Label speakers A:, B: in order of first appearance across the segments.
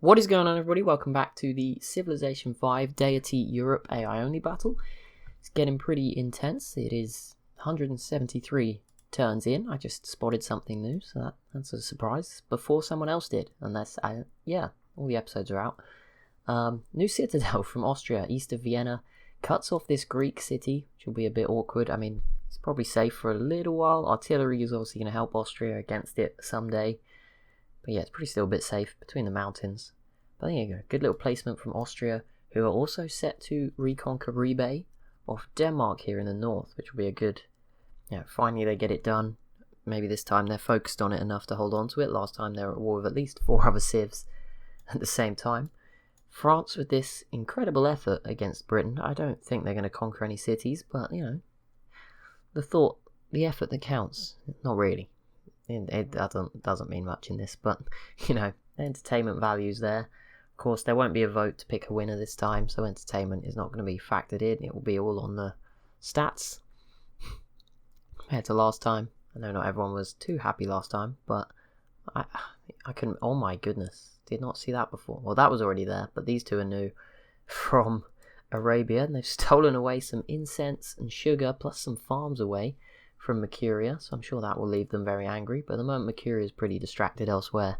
A: What is going on, everybody? Welcome back to the Civilization 5 Deity Europe AI only battle. It's getting pretty intense. It is 173 turns in. I just spotted something new, so that's a surprise before someone else did. Unless all the episodes are out. New citadel from Austria, east of Vienna, cuts off this Greek city, which will be a bit awkward. I mean, it's probably safe for a little while. Artillery is obviously going to help Austria against it someday. But yeah, it's pretty still a bit safe between the mountains. But there you go. Good little placement from Austria, who are also set to reconquer Ribe off Denmark here in the north, which will be a good... finally they get it done. Maybe this time they're focused on it enough to hold on to it. Last time they were at war with at least 4 other civs at the same time. France with this incredible effort against Britain. I don't think they're going to conquer any cities, but, the effort that counts. Not really. It doesn't mean much in this, but, the entertainment value's there. Of course, there won't be a vote to pick a winner this time, so entertainment is not going to be factored in. It will be all on the stats compared to last time. I know not everyone was too happy last time, but I couldn't... Oh my goodness, did not see that before. Well, that was already there, but these two are new from Arabia, and they've stolen away some incense and sugar, plus some farms away from Mercuria, so I'm sure that will leave them very angry. But at the moment, Mercuria is pretty distracted elsewhere,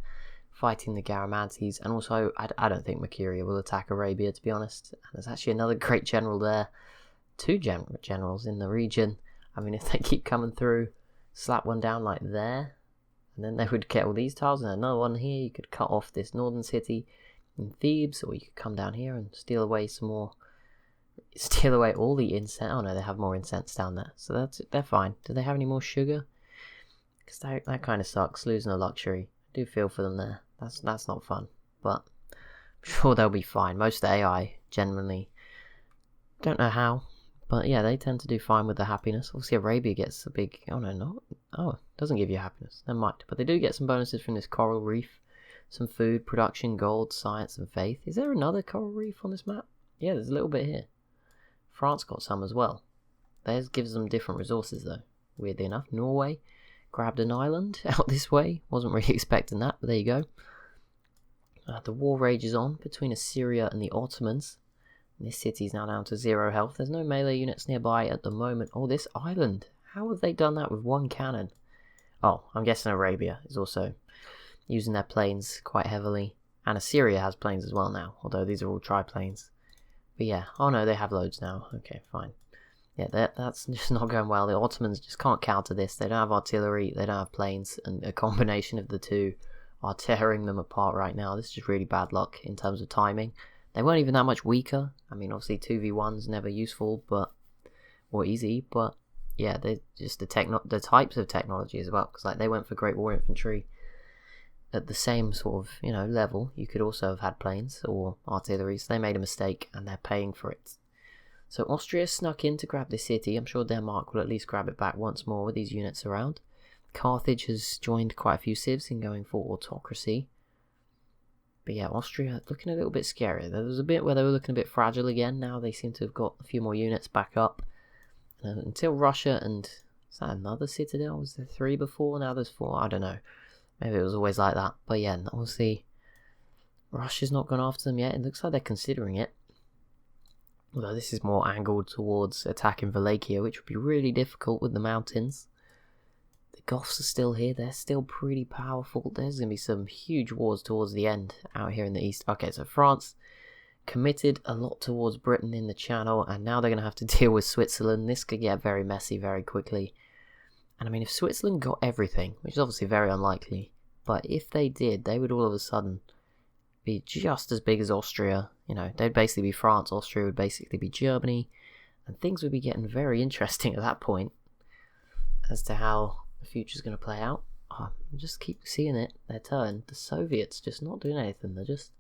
A: fighting the Garamantes, and also I don't think Mercuria will attack Arabia, to be honest. And there's actually another great general there, 2 generals in the region. I mean, if they keep coming through, slap one down like there, and then they would get all these tiles, and another one here. You could cut off this northern city in Thebes, or you could come down here and steal away all the incense. Oh no, they have more incense down there, so they're fine. Do they have any more sugar? Because that kind of sucks, losing a luxury. I do feel for them there. That's not fun, but I'm sure they'll be fine. Most of the AI generally, don't know how, but yeah, they tend to do fine with the happiness. Obviously Arabia gets a big... it doesn't give you happiness. Never mind. But they do get some bonuses from this coral reef, some food, production, gold, science, and faith. Is there another coral reef on this map? Yeah, there's a little bit here. France got some as well. Theirs gives them different resources though, weirdly enough. Norway grabbed an island out this way. Wasn't really expecting that, but there you go. The war rages on between Assyria and the Ottomans. And this city's now down to 0 health. There's no melee units nearby at the moment. Oh, this island. How have they done that with 1 cannon? Oh, I'm guessing Arabia is also using their planes quite heavily. And Assyria has planes as well now, although these are all triplanes. But yeah, oh no, they have loads now. Okay, fine. Yeah, that's just not going well. The Ottomans just can't counter this. They don't have artillery, they don't have planes, and a combination of the two are tearing them apart right now. This is just really bad luck in terms of timing. They weren't even that much weaker. I mean, obviously 2v1's never useful, or easy, but yeah, they're just the types of technology as well. Because like they went for Great War Infantry at the same sort of level. You could also have had planes or artillery, so they made a mistake and they're paying for it. So Austria snuck in to grab this city. I'm sure Denmark will at least grab it back once more with these units around. Carthage has joined quite a few civs in going for autocracy. But yeah, Austria looking a little bit scary. There was a bit where they were looking a bit fragile again. Now they seem to have got a few more units back up. Until Russia and... Is that another citadel? Was there 3 before? Now there's 4. I don't know. Maybe it was always like that. But yeah, obviously Russia's not gone after them yet. It looks like they're considering it. Although this is more angled towards attacking Wallachia, which would be really difficult with the mountains. The Goths are still here. They're still pretty powerful. There's going to be some huge wars towards the end out here in the east. Okay, so France committed a lot towards Britain in the Channel, and now they're going to have to deal with Switzerland. This could get very messy very quickly. And I mean, if Switzerland got everything, which is obviously very unlikely, but if they did, they would all of a sudden be just as big as Austria. They'd basically be France. Austria would basically be Germany, and things would be getting very interesting at that point as to how the future's going to play out. I just keep seeing it. Their turn. The Soviets just not doing anything. They're just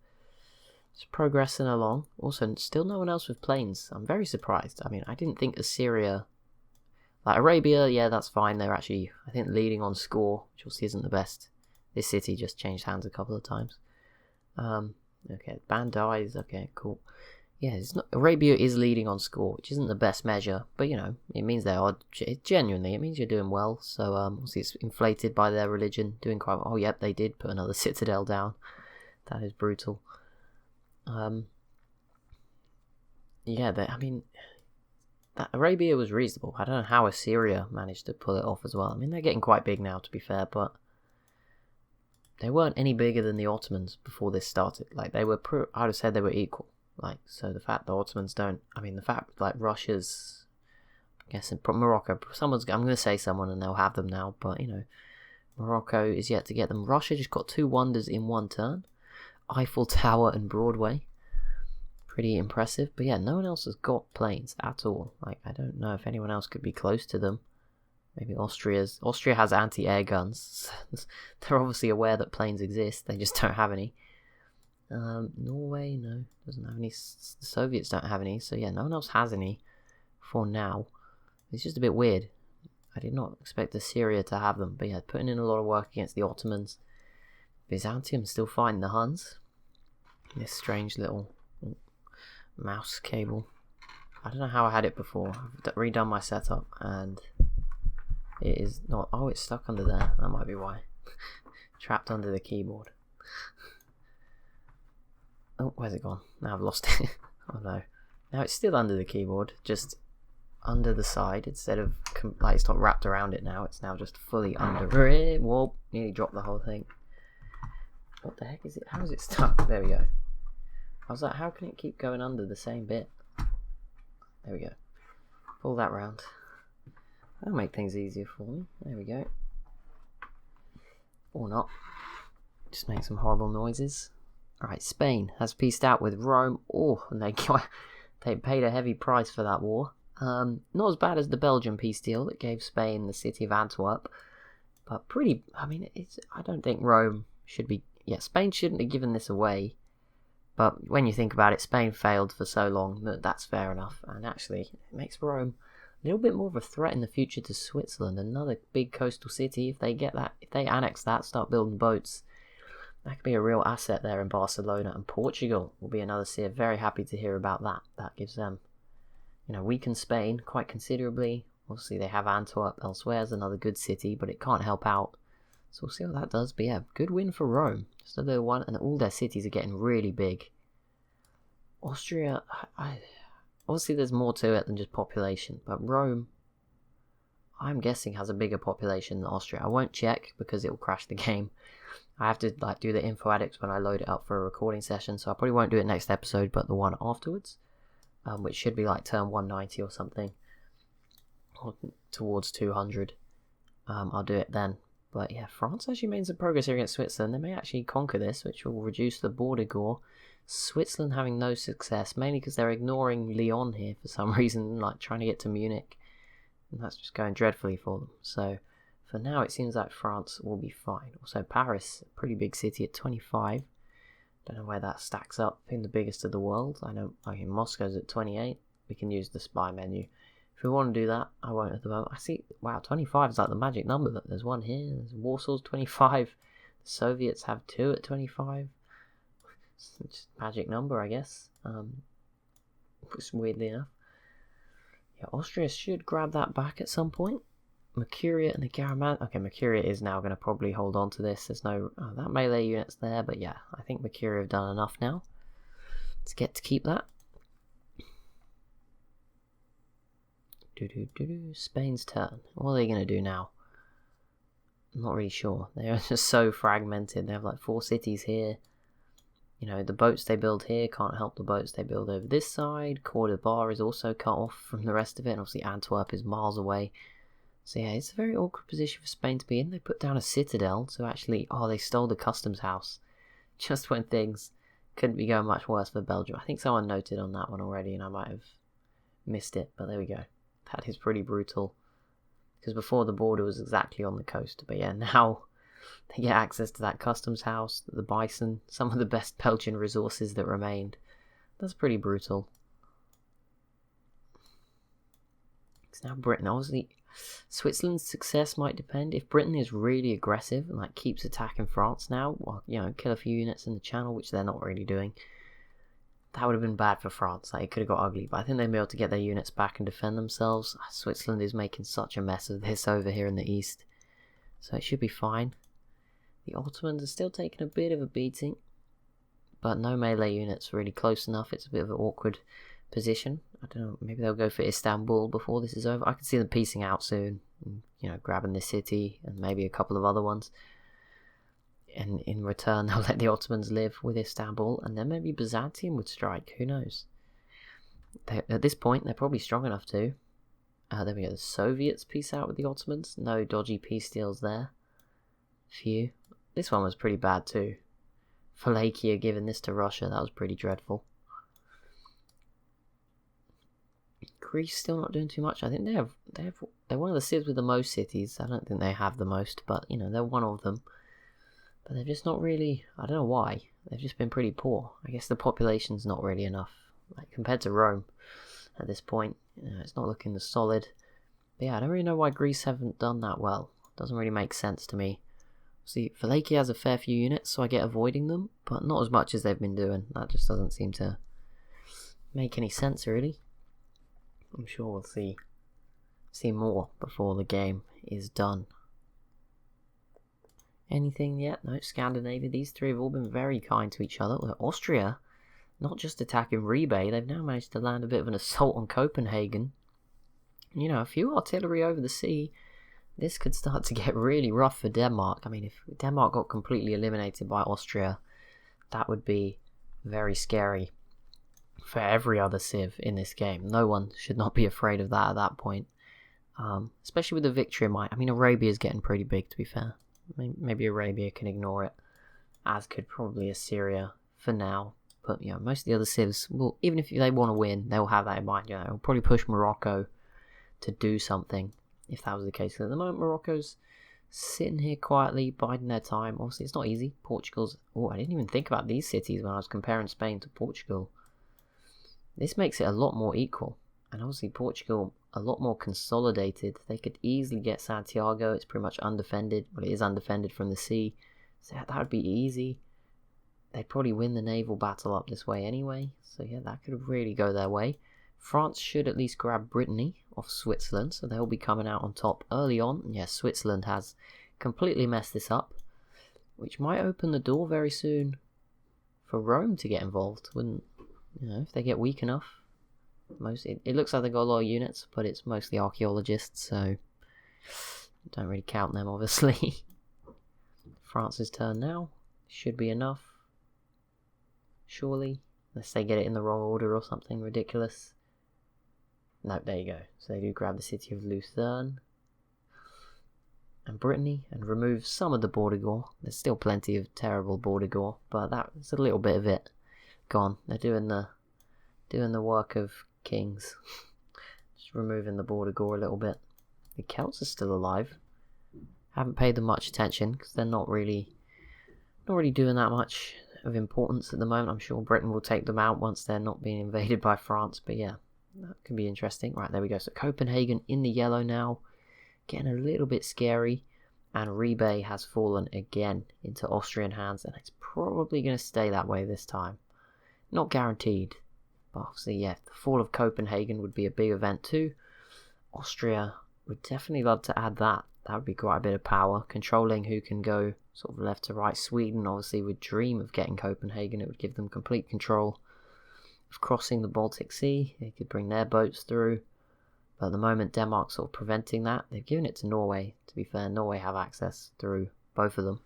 A: progressing along. Also, still no one else with planes. I'm very surprised. I mean, I didn't think Assyria... Like Arabia, yeah, that's fine. They're actually, I think, leading on score, which obviously isn't the best. This city just changed hands a couple of times. Okay, band dies. Okay, cool. Yeah, Arabia is leading on score, which isn't the best measure, but it means they are. Genuinely, it means you're doing well. So obviously it's inflated by their religion, doing quite well. Oh, yep, they did put another citadel down. That is brutal. Yeah, I mean, that Arabia was reasonable. I don't know how Assyria managed to pull it off as well. I mean, they're getting quite big now, to be fair, but they weren't any bigger than the Ottomans before this started. Like, they were, I would have said they were equal. Like, so the fact the Ottomans don't, I mean, the fact, like, Russia's, I guess, in Morocco, I'm going to say someone and they'll have them now, but, you know, Morocco is yet to get them. Russia just got 2 wonders in 1 turn. Eiffel Tower and Broadway. Pretty impressive. But yeah, no one else has got planes at all. Like, I don't know if anyone else could be close to them. Maybe Austria has anti-air guns. They're obviously aware that planes exist. They just don't have any. Norway, no, doesn't have any. The Soviets don't have any. So yeah, no one else has any for now. It's just a bit weird. I did not expect Assyria to have them. But yeah, putting in a lot of work against the Ottomans. Byzantium still fighting the Huns. This strange little mouse cable. I don't know how I had it before. I've redone my setup and it is not. Oh, it's stuck under there. That might be why. Trapped under the keyboard. Oh, where's it gone? Now I've lost it. Oh no. Now it's still under the keyboard, just under the side instead of like it's not wrapped around it now. It's now just fully under it. Whoa! Nearly dropped the whole thing. What the heck is it? How is it stuck? There we go. I was like, how can it keep going under the same bit? There we go. Pull that round. That'll make things easier for me. There we go. Or not. Just make some horrible noises. Alright, Spain has peaced out with Rome. Oh, and they paid a heavy price for that war. Not as bad as the Belgian peace deal that gave Spain the city of Antwerp. But pretty, I mean, I don't think Rome should be... Yeah, Spain shouldn't have given this away. But when you think about it, Spain failed for so long that that's fair enough. And actually, it makes Rome a little bit more of a threat in the future to Switzerland. Another big coastal city. If they get that, if they annex that, start building boats, that could be a real asset there in Barcelona. And Portugal will be another city. Very happy to hear about that. That gives them, you know, weaken Spain quite considerably. Obviously, they have Antwerp elsewhere as another good city, but it can't help out. So we'll see what that does. But yeah, good win for Rome. Just a little one, and all their cities are getting really big. Austria, obviously there's more to it than just population, but Rome, I'm guessing, has a bigger population than Austria. I won't check because it will crash the game. I have to like do the info addicts when I load it up for a recording session, so I probably won't do it next episode, but the one afterwards, which should be like turn 190 or something, or towards 200. I'll do it then. But yeah, France actually made some progress here against Switzerland. They may actually conquer this, which will reduce the border gore. Switzerland having no success, mainly because they're ignoring Lyon here for some reason, like trying to get to Munich. And that's just going dreadfully for them. So for now, it seems like France will be fine. Also, Paris, a pretty big city at 25. Don't know where that stacks up in the biggest of the world. I know Moscow's at 28. We can use the spy menu. If we want to do that, I won't at the moment. I see, wow, 25 is like the magic number. There's one here. There's Warsaw's 25. The Soviets have 2 at 25. It's just magic number, I guess. Weirdly enough. Yeah, Austria should grab that back at some point. Mercuria and the Garaman. Okay, Mercuria is now going to probably hold on to this. There's no... Oh, that melee unit's there, but yeah, I think Mercuria have done enough now to get to keep that. Spain's turn. What are they going to do now? I'm not really sure. They're just so fragmented. They have like 4 cities here. You know, the boats they build here can't help the boats they build over this side. Cordoba is also cut off from the rest of it. And obviously Antwerp is miles away. So yeah, it's a very awkward position for Spain to be in. They put down a citadel to actually... Oh, they stole the customs house. Just when things couldn't be going much worse for Belgium. I think someone noted on that one already and I might have missed it. But there we go. That is pretty brutal. Because before the border was exactly on the coast. But yeah, now they get access to that customs house, the bison, some of the best Belgian resources that remained. That's pretty brutal. It's now Britain. Obviously, Switzerland's success might depend. If Britain is really aggressive and like keeps attacking France now, well, you know, kill a few units in the channel, which they're not really doing, that would have been bad for France. Like, it could have got ugly, but I think they'll be able to get their units back and defend themselves. Switzerland is making such a mess of this over here in the east, so it should be fine. The Ottomans are still taking a bit of a beating. but no melee units really close enough. It's a bit of an awkward position. I don't know, maybe they'll go for Istanbul before this is over. I can see them piecing out soon, and, you know, grabbing this city and maybe a couple of other ones. And in return, they'll let the Ottomans live with Istanbul, and then maybe Byzantium would strike. Who knows? At this point, they're probably strong enough to. There we go. The Soviets peace out with the Ottomans. No dodgy peace deals there. Phew. This one was pretty bad too. Wallachia giving this to Russia. That was pretty dreadful. Greece still not doing too much. I think they're one of the cities with the most cities. I don't think they have the most, but you know, they're one of them. But they're just not really, I don't know why, they've just been pretty poor. I guess the population's not really enough, like compared to Rome at this point. You know, it's not looking as solid. But yeah, I don't really know why Greece haven't done that well. Doesn't really make sense to me. See, Wallachia has a fair few units, so I get avoiding them, but not as much as they've been doing. That just doesn't seem to make any sense, really. I'm sure we'll see more before the game is done. Anything yet? No, Scandinavia. These three have all been very kind to each other. Austria, not just attacking Rebay, they've now managed to land a bit of an assault on Copenhagen. You know, a few artillery over the sea. This could start to get really rough for Denmark. I mean, if Denmark got completely eliminated by Austria, that would be very scary for every other civ in this game. No one should not be afraid of that at that point. Especially with the victory in mind. I mean, Arabia is getting pretty big, to be fair. Maybe Arabia can ignore it, as could probably Assyria for now. But you know, most of the other civs will, even if they want to win, they'll have that in mind. You know, they'll probably push Morocco to do something if that was the case. At the moment, Morocco's sitting here quietly, biding their time. Obviously, it's not easy. Portugal's. Oh, I didn't even think about these cities when I was comparing Spain to Portugal. This makes it a lot more equal, and obviously Portugal a lot more consolidated. They could easily get Santiago. It's pretty much undefended, but it is undefended from the sea, so that would be easy. They'd probably win the naval battle up this way anyway, so yeah, that could really go their way. France should at least grab Brittany off Switzerland, so they'll be coming out on top early on. And yes, Switzerland has completely messed this up, which might open the door very soon for Rome to get involved. Wouldn't, you know, if they get weak enough. It looks like they've got a lot of units, but it's mostly archaeologists, so don't really count them, obviously. France's turn now. Should be enough. Surely. Unless they get it in the wrong order or something ridiculous. No, there you go. So they do grab the city of Lucerne and Brittany and remove some of the border gore. There's still plenty of terrible border gore, but that's a little bit of it gone. They're doing the work of kings. Just removing the border gore a little bit. The Celts are still alive. Haven't paid them much attention because they're not really doing that much of importance at the moment. I'm sure Britain will take them out once they're not being invaded by France, but yeah, that could be interesting. Right, there we go. So Copenhagen in the yellow now, getting a little bit scary, and Rebay has fallen again into Austrian hands, and it's probably going to stay that way this time. Not guaranteed, but obviously, yeah, the fall of Copenhagen would be a big event too. Austria would definitely love to add that. That would be quite a bit of power, controlling who can go sort of left to right. Sweden obviously would dream of getting Copenhagen. It would give them complete control of crossing the Baltic Sea. They could bring their boats through, but at the moment Denmark's sort of preventing that. They've given it to Norway. To be fair, Norway have access through both of them.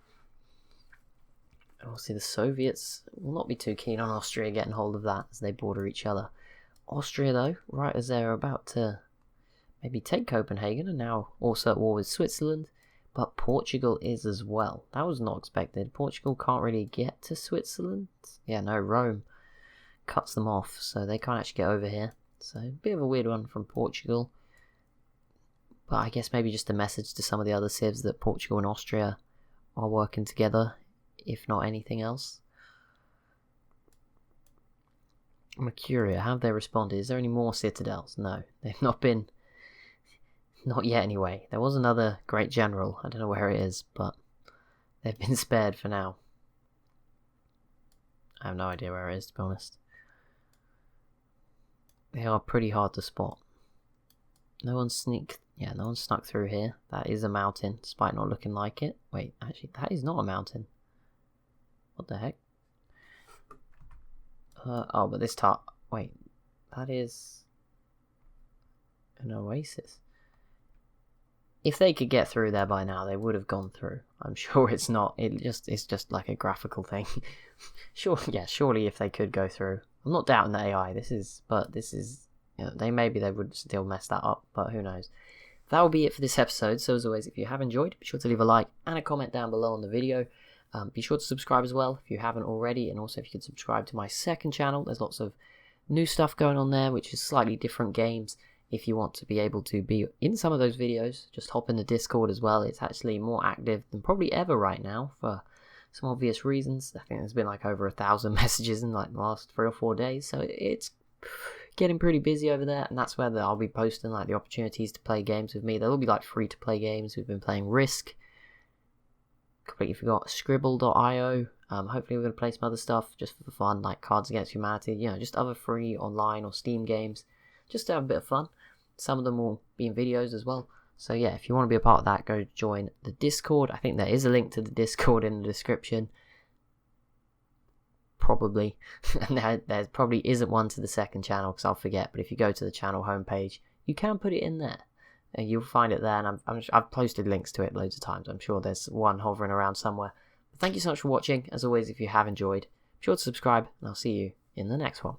A: And obviously the Soviets will not be too keen on Austria getting hold of that as they border each other. Austria though, right as they're about to maybe take Copenhagen, and now also at war with Switzerland, but Portugal is as well. That was not expected. Portugal can't really get to Switzerland. Yeah, no, Rome cuts them off, so they can't actually get over here. So a bit of a weird one from Portugal. But I guess maybe just a message to some of the other civs that Portugal and Austria are working together, if not anything else. Mercuria, how have they responded? Is there any more citadels? No, they've not been. Not yet anyway. There was another great general. I don't know where it is, but they've been spared for now. I have no idea where it is, to be honest. They are pretty hard to spot. No one snuck through here. That is a mountain, despite not looking like it. Wait, actually, that is not a mountain. What the heck? Oh, but this wait, that is an oasis. If they could get through there by now, they would have gone through. I'm sure it's not. It's just like a graphical thing. Sure, yeah. Surely, if they could go through, I'm not doubting the AI. This is, you know, they would still mess that up, but who knows. That will be it for this episode. So as always, if you have enjoyed, be sure to leave a like and a comment down below on the video. Be sure to subscribe as well if you haven't already, and also if you could subscribe to my second channel. There's lots of new stuff going on there, which is slightly different games. If you want to be able to be in some of those videos, just hop in the Discord as well. It's actually more active than probably ever right now for some obvious reasons. I think there's been like over 1,000 messages in like the last 3 or 4 days, so it's getting pretty busy over there, and that's where I'll be posting like the opportunities to play games with me. There'll be like free to play games. We've been playing Risk, completely forgot, Scribble.io. Hopefully we're going to play some other stuff just for fun, like Cards Against Humanity, you know, just other free online or Steam games, just to have a bit of fun. Some of them will be in videos as well. So yeah, if you want to be a part of that, go join the Discord. I think there is a link to the Discord in the description. Probably. And there probably isn't one to the second channel because I'll forget. But if you go to the channel homepage, you can put it in there. And you'll find it there. And I've posted links to it loads of times. I'm sure there's one hovering around somewhere. But thank you so much for watching. As always, if you have enjoyed, be sure to subscribe. And I'll see you in the next one.